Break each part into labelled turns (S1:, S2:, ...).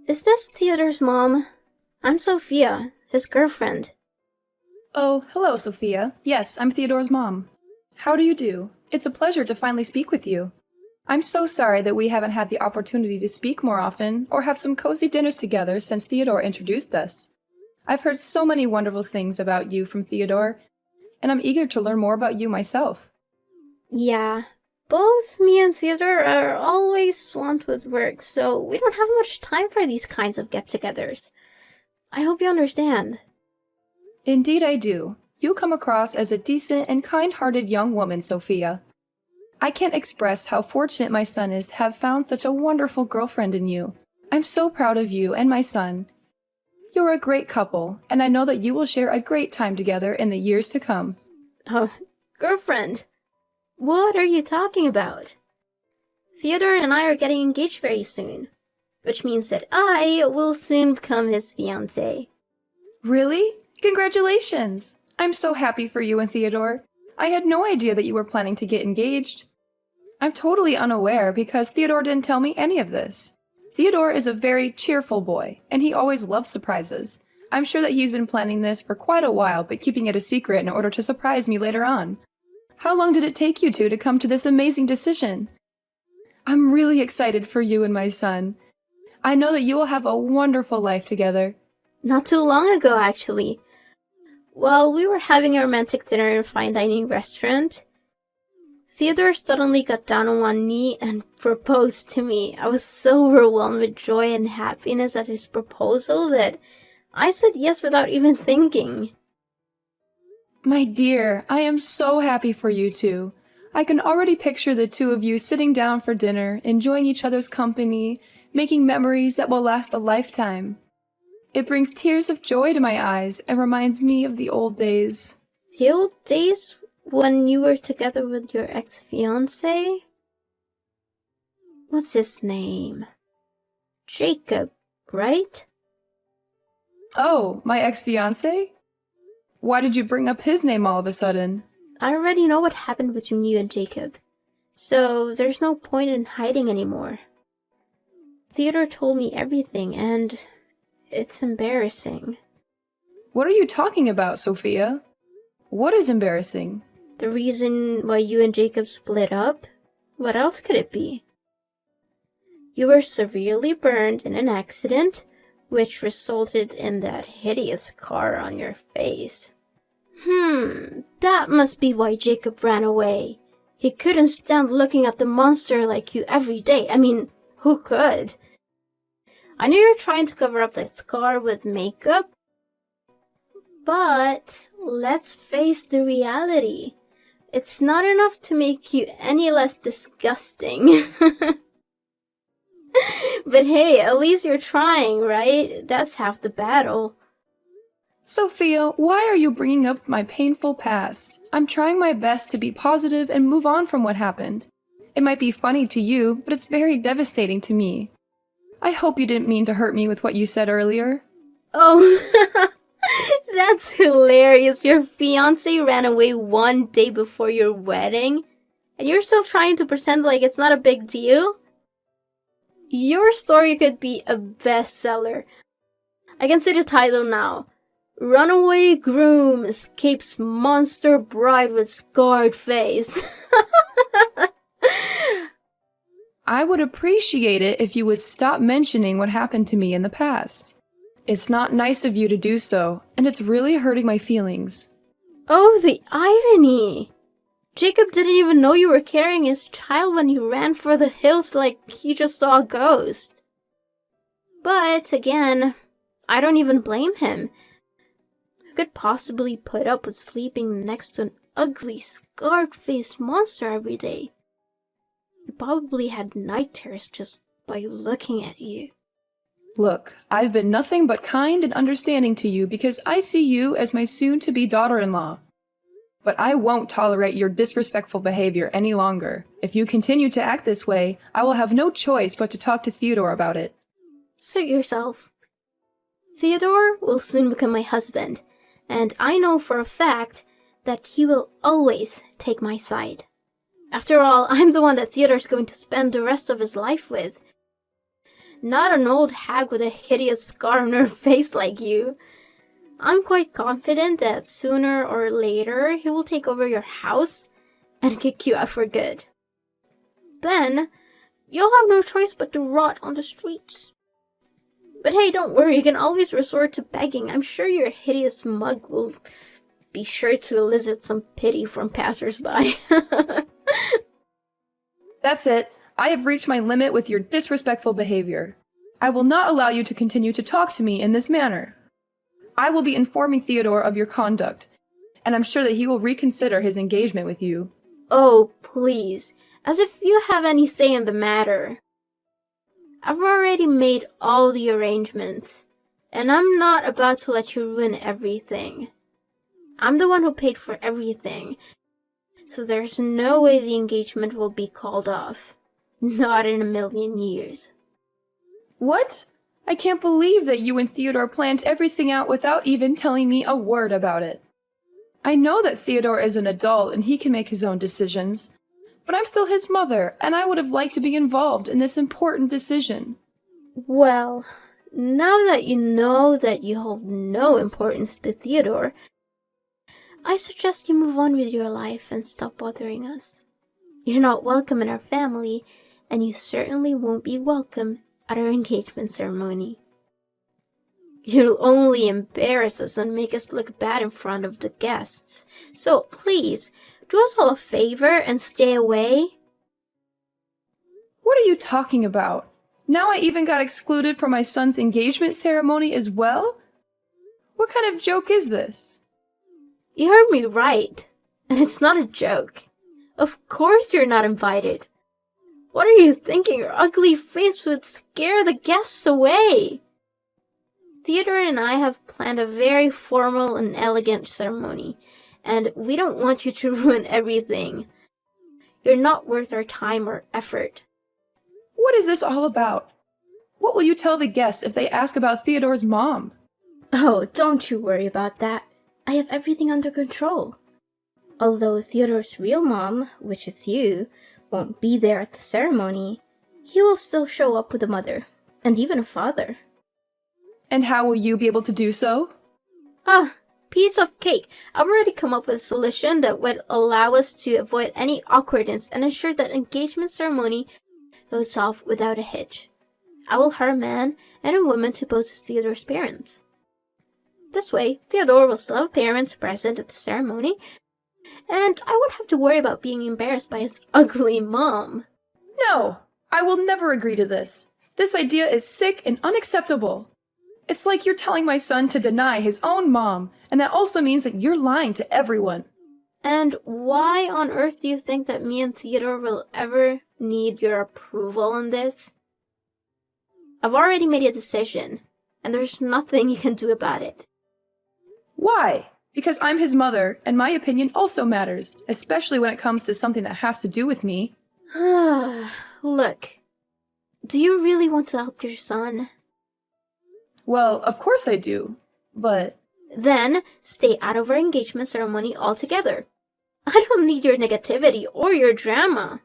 S1: Is this Theodore's mom? I'm Sophia, his girlfriend.
S2: Oh, hello, Sophia. Yes, I'm Theodore's mom. How do you do? It's a pleasure to finally speak with you. I'm so sorry that we haven't had the opportunity to speak more often or have some cozy dinners together since Theodore introduced us. I've heard so many wonderful things about you from Theodore, and I'm eager to learn more about you myself.
S1: Yeah, both me and Theodore are always swamped with work, so we don't have much time for these kinds of get-togethers. I hope you understand.
S2: Indeed I do. You come across as a decent and kind-hearted young woman, Sophia. I can't express how fortunate my son is to have found such a wonderful girlfriend in you. I'm so proud of you and my son. You're a great couple, and I know that you will share a great time together in the years to come.
S1: Oh, girlfriend? What are you talking about? Theodore and I are getting engaged very soon, which means that I will soon become his fiancée.
S2: Really? Congratulations! I'm so happy for you and Theodore. I had no idea that you were planning to get engaged. I'm totally unaware because Theodore didn't tell me any of this. Theodore is a very cheerful boy, and he always loves surprises. I'm sure that he's been planning this for quite a while, but keeping it a secret in order to surprise me later on. How long did it take you two to come to this amazing decision? I'm really excited for you and my son. I know that you will have a wonderful life together.
S1: Not too long ago, actually. While we were having a romantic dinner in a fine dining restaurant, Theodore suddenly got down on one knee and proposed to me. I was so overwhelmed with joy and happiness at his proposal that I said yes without even thinking.
S2: My dear, I am so happy for you two. I can already picture the two of you sitting down for dinner, enjoying each other's company, making memories that will last a lifetime. It brings tears of joy to my eyes and reminds me of the old days.
S1: The old days when you were together with your ex-fiancé? What's his name? Jacob, right?
S2: Oh, my ex-fiancé? Why did you bring up his name all of a sudden?
S1: I already know what happened between you and Jacob, so there's no point in hiding anymore. Theodore told me everything, and it's embarrassing.
S2: What are you talking about, Sophia? What is embarrassing?
S1: The reason why you and Jacob split up? What else could it be? You were severely burned in an accident, which resulted in that hideous scar on your face. That must be why Jacob ran away. He couldn't stand looking at the monster like you every day. I mean, who could? I knew you were trying to cover up that scar with makeup, but let's face the reality. It's not enough to make you any less disgusting. But hey, at least you're trying, right? That's half the battle.
S2: Sophia, why are you bringing up my painful past? I'm trying my best to be positive and move on from what happened. It might be funny to you, but it's very devastating to me. I hope you didn't mean to hurt me with what you said earlier.
S1: Oh, that's hilarious. Your fiancé ran away one day before your wedding, and you're still trying to pretend like it's not a big deal? Your story could be a bestseller. I can see the title now. Runaway Groom Escapes Monster Bride with Scarred Face.
S2: I would appreciate it if you would stop mentioning what happened to me in the past. It's not nice of you to do so, and it's really hurting my feelings.
S1: Oh, the irony! Jacob didn't even know you were carrying his child when he ran for the hills like he just saw a ghost. But, again, I don't even blame him. Who could possibly put up with sleeping next to an ugly, scarred-faced monster every day? He probably had night terrors just by looking at you.
S2: Look, I've been nothing but kind and understanding to you because I see you as my soon-to-be daughter-in-law. But I won't tolerate your disrespectful behavior any longer. If you continue to act this way, I will have no choice but to talk to Theodore about it.
S1: Suit yourself. Theodore will soon become my husband, and I know for a fact that he will always take my side. After all, I'm the one that Theodore's going to spend the rest of his life with. not an old hag with a hideous scar on her face like you. I'm quite confident that sooner or later he will take over your house and kick you out for good. Then, you'll have no choice but to rot on the streets. But hey, don't worry, you can always resort to begging. I'm sure your hideous mug will be sure to elicit some pity from passers-by.
S2: That's it. I have reached my limit with your disrespectful behavior. I will not allow you to continue to talk to me in this manner. I will be informing Theodore of your conduct, and I'm sure that he will reconsider his engagement with you.
S1: Oh, please. As if you have any say in the matter. I've already made all the arrangements, and I'm not about to let you ruin everything. I'm the one who paid for everything, so there's no way the engagement will be called off. Not in a million years.
S2: What? I can't believe that you and Theodore planned everything out without even telling me a word about it. I know that Theodore is an adult and he can make his own decisions, but I'm still his mother, and I would have liked to be involved in this important decision.
S1: Well, now that you know that you hold no importance to Theodore, I suggest you move on with your life and stop bothering us. You're not welcome in our family, and you certainly won't be welcome at our engagement ceremony. You'll only embarrass us and make us look bad in front of the guests. So please, do us all a favor and stay away.
S2: What are you talking about? Now I even got excluded from my son's engagement ceremony as well? What kind of joke is this?
S1: You heard me right, and it's not a joke. Of course you're not invited. What are you thinking? Your ugly face would scare the guests away. Theodore and I have planned a very formal and elegant ceremony, and we don't want you to ruin everything. You're not worth our time or effort.
S2: What is this all about? What will you tell the guests if they ask about Theodore's mom?
S1: Oh, don't you worry about that. I have everything under control. Although Theodore's real mom, which is you, won't be there at the ceremony, he will still show up with a mother, and even a father.
S2: And how will you be able to do so?
S1: Piece of cake. I've already come up with a solution that would allow us to avoid any awkwardness and ensure that engagement ceremony goes off without a hitch. I will hire a man and a woman to pose as Theodore's parents. This way, Theodore will still have parents present at the ceremony, and I won't have to worry about being embarrassed by his ugly mom.
S2: No! I will never agree to this. This idea is sick and unacceptable. It's like you're telling my son to deny his own mom, and that also means that you're lying to everyone.
S1: And why on earth do you think that me and Theodore will ever need your approval on this? I've already made a decision, and there's nothing you can do about it.
S2: Why? Because I'm his mother, and my opinion also matters, especially when it comes to something that has to do with me.
S1: Look, do you really want to help your son?
S2: Well, of course I do, but...
S1: Then, stay out of our engagement ceremony altogether. I don't need your negativity or your drama.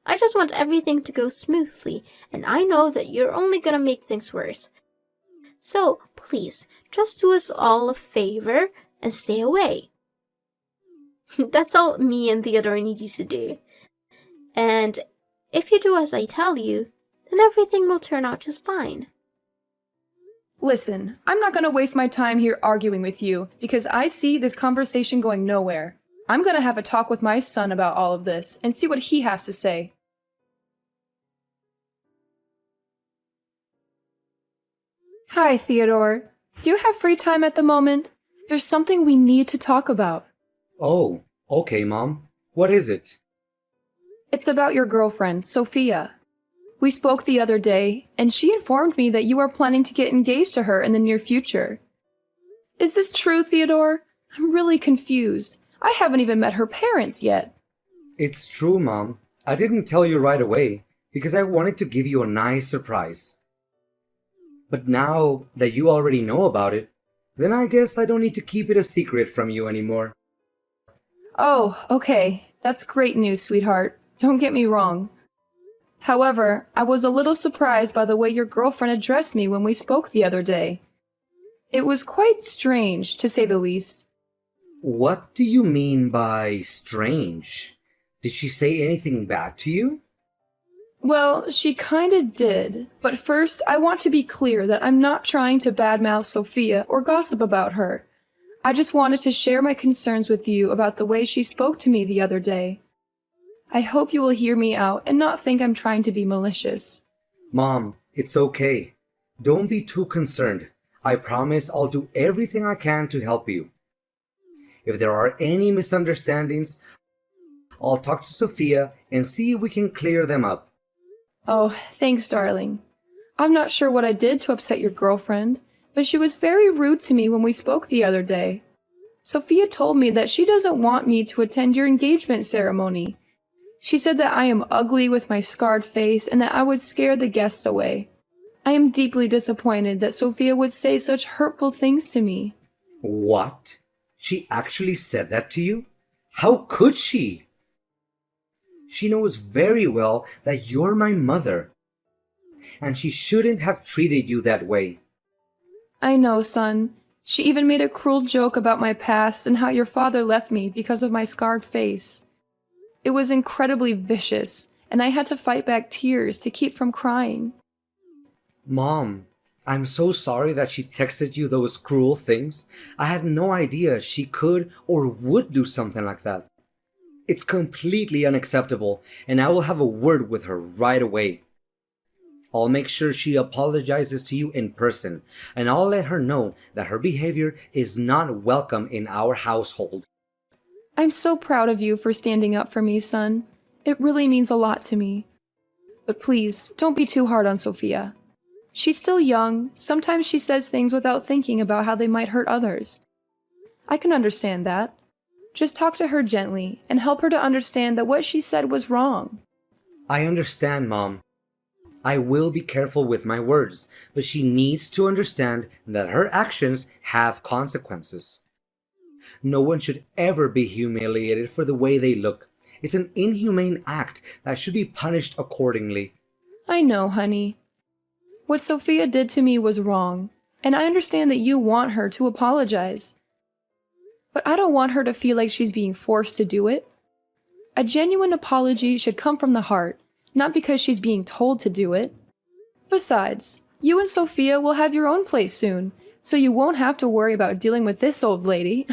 S1: I just want everything to go smoothly, and I know that you're only gonna make things worse. So, please, just do us all a favor and stay away. That's all me and Theodore need you to do. And if you do as I tell you, then everything will turn out just fine.
S2: Listen, I'm not gonna waste my time here arguing with you, because I see this conversation going nowhere. I'm gonna have a talk with my son about all of this, and see what he has to say. Hi, Theodore. Do you have free time at the moment? There's something we need to talk about.
S3: Oh, okay, Mom. What is it?
S2: It's about your girlfriend, Sophia. We spoke the other day, and she informed me that you are planning to get engaged to her in the near future. Is this true, Theodore? I'm really confused. I haven't even met her parents yet.
S3: It's true, Mom. I didn't tell you right away because I wanted to give you a nice surprise. But now that you already know about it, then I guess I don't need to keep it a secret from you anymore.
S2: Oh, okay. That's great news, sweetheart. Don't get me wrong. However, I was a little surprised by the way your girlfriend addressed me when we spoke the other day. It was quite strange, to say the least.
S3: What do you mean by strange? Did she say anything bad to you?
S2: Well, she kinda did, but first I want to be clear that I'm not trying to badmouth Sophia or gossip about her. I just wanted to share my concerns with you about the way she spoke to me the other day. I hope you will hear me out and not think I'm trying to be malicious.
S3: Mom, it's okay. Don't be too concerned. I promise I'll do everything I can to help you. If there are any misunderstandings, I'll talk to Sophia and see if we can clear them up.
S2: Oh, thanks, darling. I'm not sure what I did to upset your girlfriend, but she was very rude to me when we spoke the other day. Sophia told me that she doesn't want me to attend your engagement ceremony. She said that I am ugly with my scarred face and that I would scare the guests away. I am deeply disappointed that Sophia would say such hurtful things to me.
S3: What? She actually said that to you? How could she? She knows very well that you're my mother, and she shouldn't have treated you that way.
S2: I know, son. She even made a cruel joke about my past and how your father left me because of my scarred face. It was incredibly vicious, and I had to fight back tears to keep from crying.
S3: Mom, I'm so sorry that she texted you those cruel things. I had no idea she could or would do something like that. It's completely unacceptable, and I will have a word with her right away. I'll make sure she apologizes to you in person, and I'll let her know that her behavior is not welcome in our household.
S2: I'm so proud of you for standing up for me, son. It really means a lot to me. But please, don't be too hard on Sophia. She's still young. Sometimes she says things without thinking about how they might hurt others. I can understand that. Just talk to her gently and help her to understand that what she said was wrong.
S3: I understand, Mom. I will be careful with my words, but she needs to understand that her actions have consequences. No one should ever be humiliated for the way they look. It's an inhumane act that should be punished accordingly.
S2: I know, honey. What Sophia did to me was wrong, and I understand that you want her to apologize. But I don't want her to feel like she's being forced to do it. A genuine apology should come from the heart, not because she's being told to do it. Besides, you and Sophia will have your own place soon, so you won't have to worry about dealing with this old lady.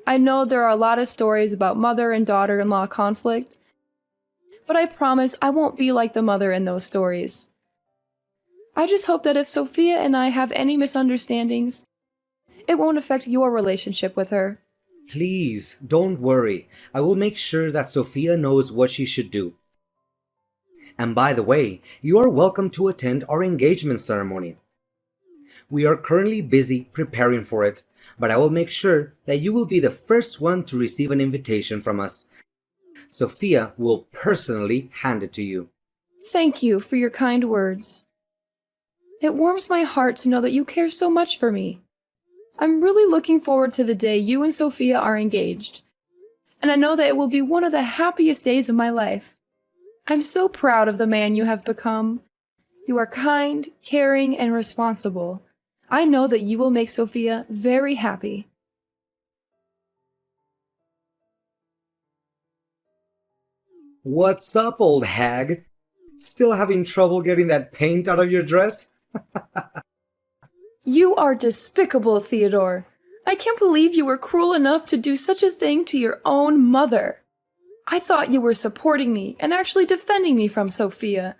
S2: I know there are a lot of stories about mother and daughter-in-law conflict, but I promise I won't be like the mother in those stories. I just hope that if Sophia and I have any misunderstandings, it won't affect your relationship with her.
S3: Please, don't worry. I will make sure that Sophia knows what she should do. And by the way, you are welcome to attend our engagement ceremony. We are currently busy preparing for it, but I will make sure that you will be the first one to receive an invitation from us. Sophia will personally hand it to you.
S2: Thank you for your kind words. It warms my heart to know that you care so much for me. I'm really looking forward to the day you and Sophia are engaged, and I know that it will be one of the happiest days of my life. I'm so proud of the man you have become. You are kind, caring, and responsible. I know that you will make Sophia very happy.
S3: What's up, old hag? Still having trouble getting that paint out of your dress?
S2: You are despicable, Theodore. I can't believe you were cruel enough to do such a thing to your own mother. I thought you were supporting me and actually defending me from Sophia,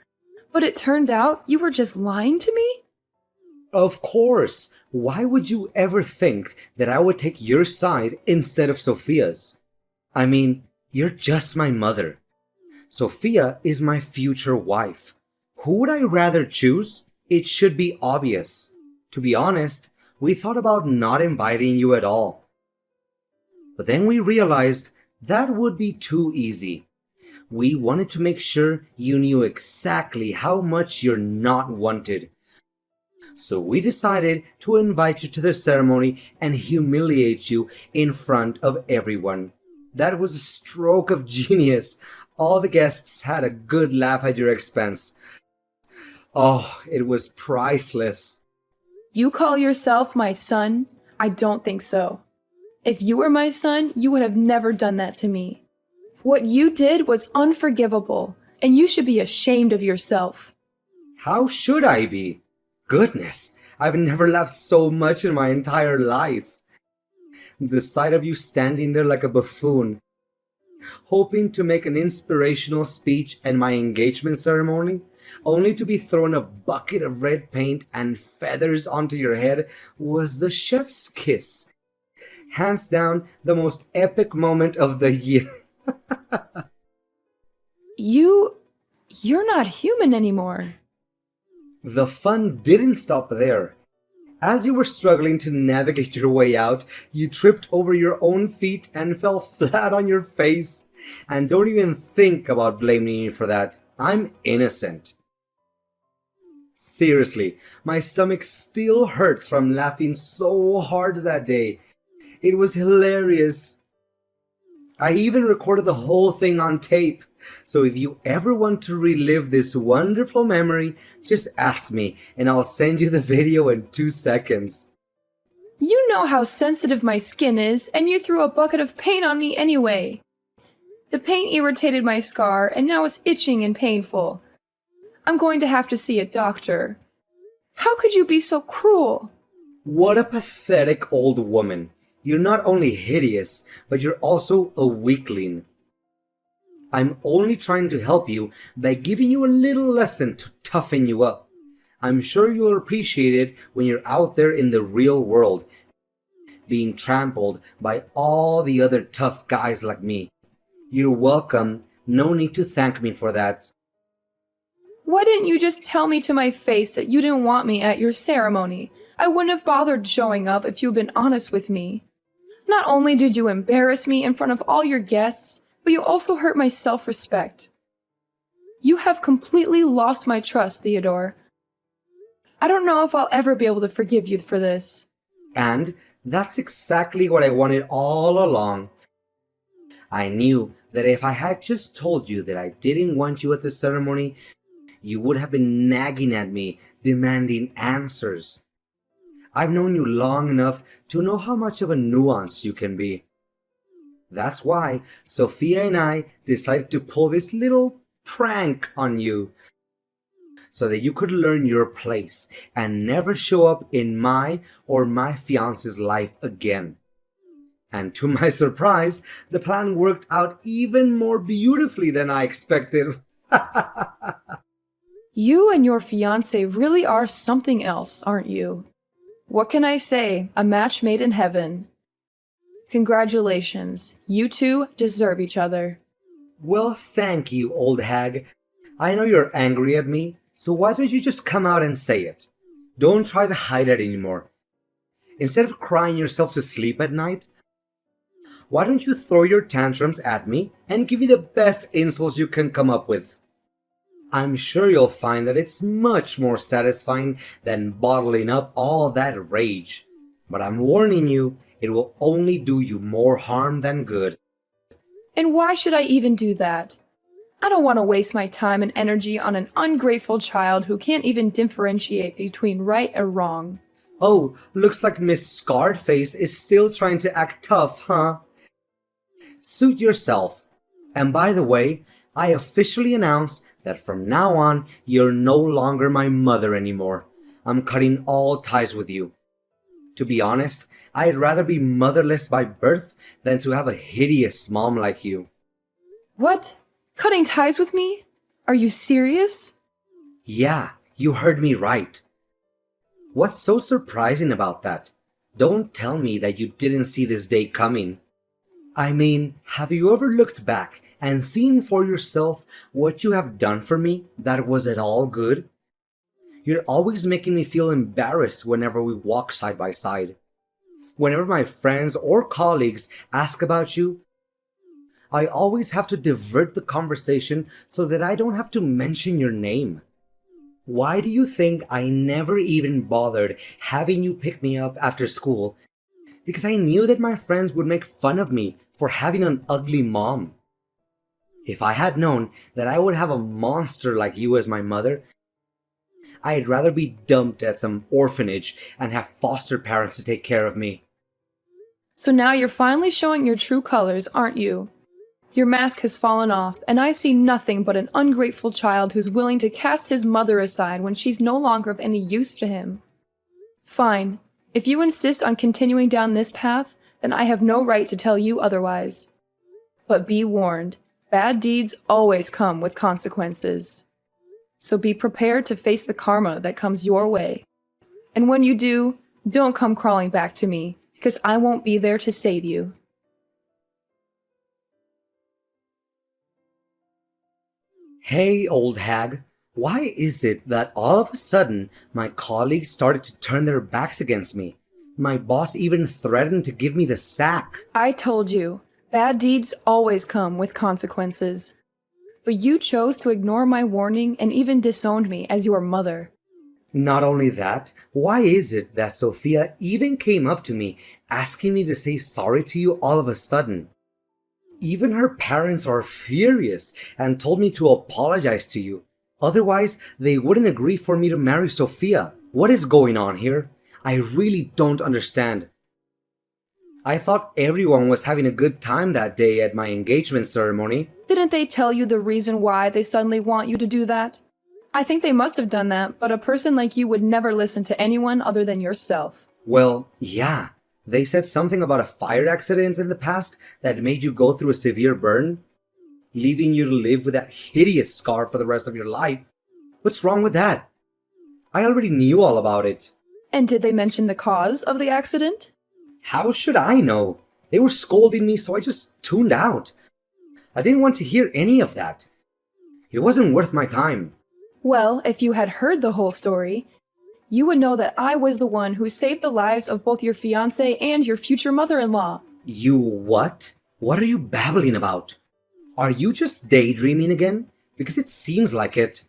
S2: but it turned out you were just lying to me?
S3: Of course. Why would you ever think that I would take your side instead of Sophia's? I mean, you're just my mother. Sophia is my future wife. Who would I rather choose? It should be obvious. To be honest, we thought about not inviting you at all. But then we realized that would be too easy. We wanted to make sure you knew exactly how much you're not wanted. So we decided to invite you to the ceremony and humiliate you in front of everyone. That was a stroke of genius. All the guests had a good laugh at your expense. Oh, it was priceless.
S2: You call yourself my son? I don't think so. If you were my son, you would have never done that to me. What you did was unforgivable, and you should be ashamed of yourself.
S3: How should I be? Goodness, I've never laughed so much in my entire life. The sight of you standing there like a buffoon, hoping to make an inspirational speech at my engagement ceremony, only to be thrown a bucket of red paint and feathers onto your head, was the chef's kiss. Hands down, the most epic moment of the year.
S2: You're not human anymore.
S3: The fun didn't stop there. As you were struggling to navigate your way out, you tripped over your own feet and fell flat on your face. And don't even think about blaming me for that. I'm innocent. Seriously, my stomach still hurts from laughing so hard that day. It was hilarious. I even recorded the whole thing on tape. So if you ever want to relive this wonderful memory, just ask me and I'll send you the video in 2 seconds.
S2: You know how sensitive my skin is, and you threw a bucket of paint on me anyway. The paint irritated my scar, and now it's itching and painful. I'm going to have to see a doctor. How could you be so cruel?
S3: What a pathetic old woman. You're not only hideous, but you're also a weakling. I'm only trying to help you by giving you a little lesson to toughen you up. I'm sure you'll appreciate it when you're out there in the real world, being trampled by all the other tough guys like me. You're welcome. No need to thank me for that.
S2: Why didn't you just tell me to my face that you didn't want me at your ceremony? I wouldn't have bothered showing up if you'd been honest with me. Not only did you embarrass me in front of all your guests, but you also hurt my self-respect. You have completely lost my trust, Theodore. I don't know if I'll ever be able to forgive you for this.
S3: And that's exactly what I wanted all along. I knew that if I had just told you that I didn't want you at the ceremony, you would have been nagging at me, demanding answers. I've known you long enough to know how much of a nuance you can be. That's why Sophia and I decided to pull this little prank on you, so that you could learn your place and never show up in my or my fiance's life again. And to my surprise, the plan worked out even more beautifully than I expected.
S2: You and your fiancé really are something else, aren't you? What can I say? A match made in heaven. Congratulations. You two deserve each other.
S3: Well, thank you, old hag. I know you're angry at me, so why don't you just come out and say it? Don't try to hide it anymore. Instead of crying yourself to sleep at night, why don't you throw your tantrums at me and give me the best insults you can come up with? I'm sure you'll find that it's much more satisfying than bottling up all that rage. But I'm warning you, it will only do you more harm than good.
S2: And why should I even do that? I don't want to waste my time and energy on an ungrateful child who can't even differentiate between right or wrong.
S3: Oh, looks like Miss Scarred Face is still trying to act tough, huh? Suit yourself. And by the way, I officially announce that from now on, you're no longer my mother anymore. I'm cutting all ties with you. To be honest, I'd rather be motherless by birth than to have a hideous mom like you.
S2: What? Cutting ties with me? Are you serious?
S3: Yeah, you heard me right. What's so surprising about that? Don't tell me that you didn't see this day coming. I mean, have you ever looked back and seen for yourself what you have done for me that was at all good? You're always making me feel embarrassed whenever we walk side by side. Whenever my friends or colleagues ask about you, I always have to divert the conversation so that I don't have to mention your name. Why do you think I never even bothered having you pick me up after school? Because I knew that my friends would make fun of me for having an ugly mom. If I had known that I would have a monster like you as my mother, I'd rather be dumped at some orphanage and have foster parents to take care of me.
S2: So now you're finally showing your true colors, aren't you? Your mask has fallen off, and I see nothing but an ungrateful child who's willing to cast his mother aside when she's no longer of any use to him. Fine. If you insist on continuing down this path, then I have no right to tell you otherwise. But be warned, bad deeds always come with consequences. So be prepared to face the karma that comes your way. And when you do, don't come crawling back to me, because I won't be there to save you.
S3: Hey, old hag, why is it that all of a sudden my colleagues started to turn their backs against me? My boss even threatened to give me the sack.
S2: I told you, bad deeds always come with consequences. But you chose to ignore my warning and even disowned me as your mother.
S3: Not only that, why is it that Sophia even came up to me asking me to say sorry to you all of a sudden? Even her parents are furious and told me to apologize to you. Otherwise, they wouldn't agree for me to marry Sophia. What is going on here? I really don't understand. I thought everyone was having a good time that day at my engagement ceremony.
S2: Didn't they tell you the reason why they suddenly want you to do that? I think they must have done that, but a person like you would never listen to anyone other than yourself.
S3: Well, yeah. They said something about a fire accident in the past that made you go through a severe burn, leaving you to live with that hideous scar for the rest of your life. What's wrong with that? I already knew all about it.
S2: And did they mention the cause of the accident?
S3: How should I know? They were scolding me, so I just tuned out. I didn't want to hear any of that. It wasn't worth my time.
S2: Well, if you had heard the whole story, you would know that I was the one who saved the lives of both your fiancé and your future mother-in-law.
S3: You what? What are you babbling about? Are you just daydreaming again? Because it seems like it.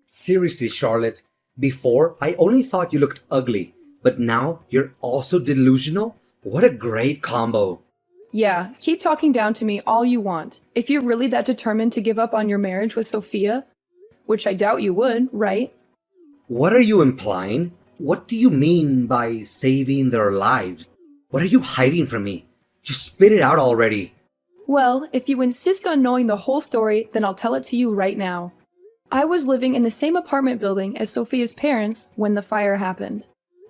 S3: Seriously, Charlotte, before I only thought you looked ugly, but now you're also delusional? What a great combo.
S2: Yeah, keep talking down to me all you want. If you're really that determined to give up on your marriage with Sophia, which I doubt you would, right?
S3: What are you implying? What do you mean by saving their lives? What are you hiding from me? Just spit it out already.
S2: Well, if you insist on knowing the whole story, then I'll tell it to you right now. I was living in the same apartment building as Sophia's parents when the fire happened.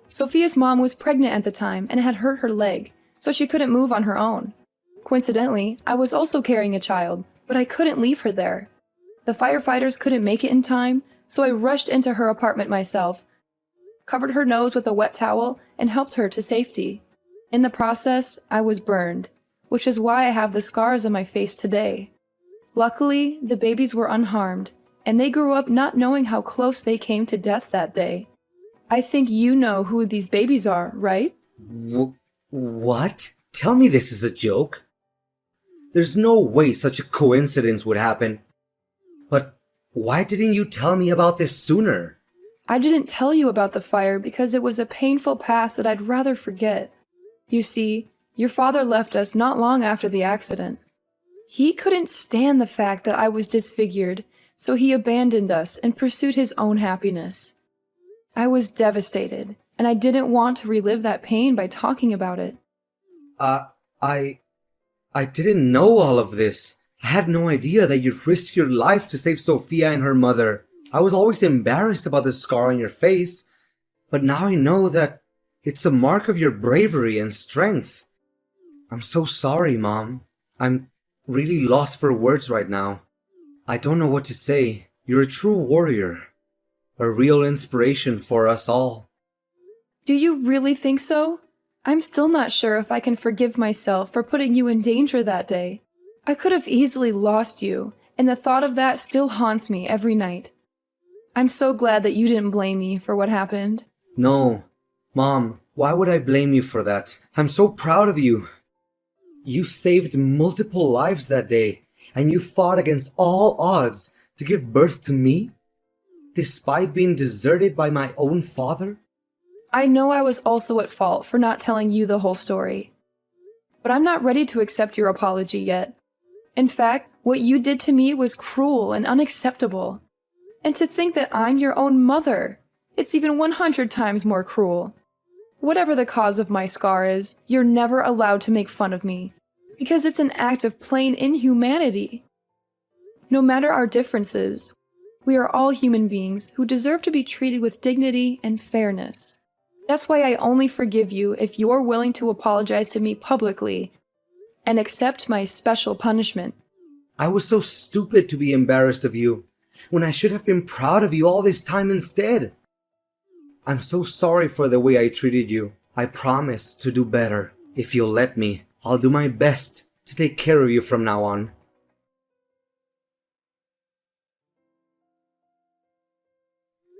S2: Sophia's mom was pregnant at the time and had hurt her leg, so she couldn't move on her own. Coincidentally, I was also carrying a child, but I couldn't leave her there. The firefighters couldn't make it in time, so I rushed into her apartment myself, covered her nose with a wet towel, and helped her to safety. In the process, I was burned, which is why I have the scars on my face today. Luckily, the babies were unharmed, and they grew up not knowing how close they came to death that day. I think you know who these babies are, right?
S3: What? Tell me this is a joke. There's no way such a coincidence would happen. But why didn't you tell me about this sooner?
S2: I didn't tell you about the fire because it was a painful past that I'd rather forget. You see, your father left us not long after the accident. He couldn't stand the fact that I was disfigured, so he abandoned us and pursued his own happiness. I was devastated, and I didn't want to relive that pain by talking about it.
S3: I didn't know all of this. I had no idea that you'd risk your life to save Sophia and her mother. I was always embarrassed about the scar on your face, but now I know that it's a mark of your bravery and strength. I'm so sorry, Mom. I'm really lost for words right now. I don't know what to say. You're a true warrior. A real inspiration for us all.
S2: Do you really think so? I'm still not sure if I can forgive myself for putting you in danger that day. I could have easily lost you, and the thought of that still haunts me every night. I'm so glad that you didn't blame me for what happened.
S3: No. Mom, why would I blame you for that? I'm so proud of you. You saved multiple lives that day, and you fought against all odds to give birth to me, despite being deserted by my own father?
S2: I know I was also at fault for not telling you the whole story, but I'm not ready to accept your apology yet. In fact, What you did to me was cruel and unacceptable. And to think that I'm your own mother, it's even 100 times more cruel. Whatever the cause of my scar is, you're never allowed to make fun of me, because it's an act of plain inhumanity. No matter our differences, we are all human beings who deserve to be treated with dignity and fairness. That's why I only forgive you if you're willing to apologize to me publicly and accept my special punishment.
S3: I was so stupid to be embarrassed of you, when I should have been proud of you all this time instead. I'm so sorry for the way I treated you. I promise to do better. If you'll let me, I'll do my best to take care of you from now on.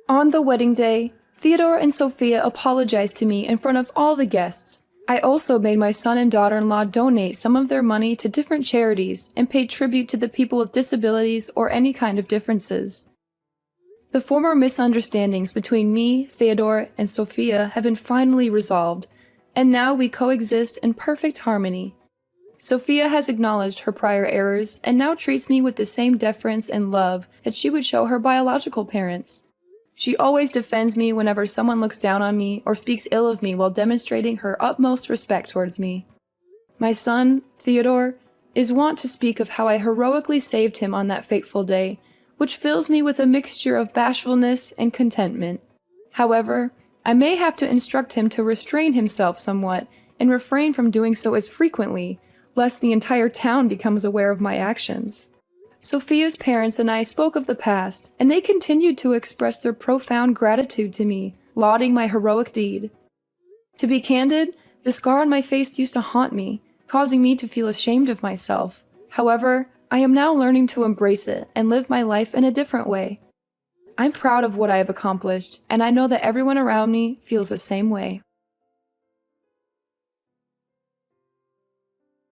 S2: On the wedding day, Theodore and Sophia apologized to me in front of all the guests. I also made my son and daughter-in-law donate some of their money to different charities and paid tribute to the people with disabilities or any kind of differences. The former misunderstandings between me, Theodore, and Sophia have been finally resolved, and now we coexist in perfect harmony. Sophia has acknowledged her prior errors and now treats me with the same deference and love that she would show her biological parents. She always defends me whenever someone looks down on me or speaks ill of me while demonstrating her utmost respect towards me. My son, Theodore, is wont to speak of how I heroically saved him on that fateful day, which fills me with a mixture of bashfulness and contentment. However, I may have to instruct him to restrain himself somewhat and refrain from doing so as frequently, lest the entire town becomes aware of my actions. Sophia's parents and I spoke of the past, and they continued to express their profound gratitude to me, lauding my heroic deed. To be candid, the scar on my face used to haunt me, causing me to feel ashamed of myself. However, I am now learning to embrace it and live my life in a different way. I'm proud of what I have accomplished, and I know that everyone around me feels the same way.